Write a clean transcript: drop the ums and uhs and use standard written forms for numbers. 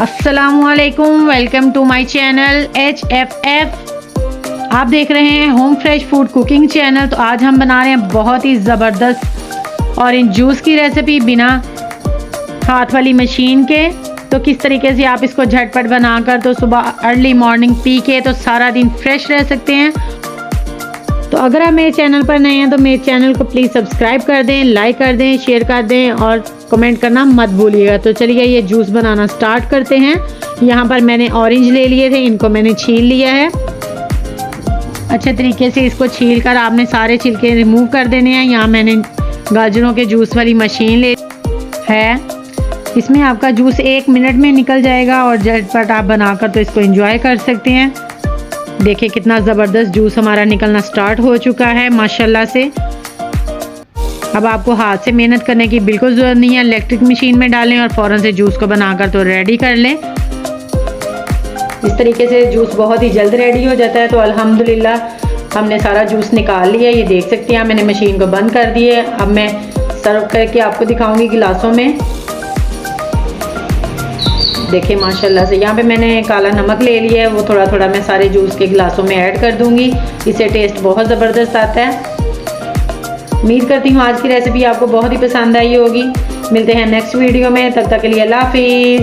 अस्सलामुअलैकुम, welcome to my channel HFF। आप देख रहे हैं home fresh food cooking channel. तो आज हम बना रहे हैं बहुत ही ज़बरदस्त ऑरेंज जूस की रेसिपी बिना हाथ वाली मशीन के। तो किस तरीके से आप इसको झटपट बनाकर तो सुबह अर्ली मॉर्निंग पी के तो सारा दिन फ्रेश रह सकते हैं। तो अगर आप मेरे चैनल पर नए हैं तो मेरे चैनल को प्लीज़ सब्सक्राइब कर दें, लाइक कर दें, शेयर कर दें और कमेंट करना मत भूलिएगा। तो चलिए ये जूस बनाना स्टार्ट करते हैं। यहाँ पर मैंने ऑरेंज ले लिए थे, इनको मैंने छील लिया है। अच्छे तरीके से इसको छील कर आपने सारे छिलके रिमूव कर देने हैं। यहाँ मैंने गाजरों के जूस वाली मशीन ले है, इसमें आपका जूस 1 मिनट में निकल जाएगा और झटपट आप बनाकर तो इसको एंजॉय कर सकते हैं। देखिए कितना ज़बरदस्त जूस हमारा निकलना स्टार्ट हो चुका है माशाल्लाह से। अब आपको हाथ से मेहनत करने की बिल्कुल ज़रूरत नहीं है, इलेक्ट्रिक मशीन में डालें और फ़ौरन से जूस को बनाकर तो रेडी कर लें। इस तरीके से जूस बहुत ही जल्द रेडी हो जाता है। तो अल्हम्दुलिल्लाह हमने सारा जूस निकाल लिया, ये देख सकते हैं। मैंने मशीन को बंद कर दी है। अब मैं सर्व करके आपको दिखाऊंगी गिलासों में। देखिए माशाल्लाह से यहाँ पे मैंने काला नमक ले लिया है, वो थोड़ा थोड़ा मैं सारे जूस के गिलासों में ऐड कर दूंगी। इससे टेस्ट बहुत ज़बरदस्त आता है। उम्मीद करती हूँ आज की रेसिपी आपको बहुत ही पसंद आई होगी। मिलते हैं नेक्स्ट वीडियो में, तब तक के लिए अल्लाह हाफिज़।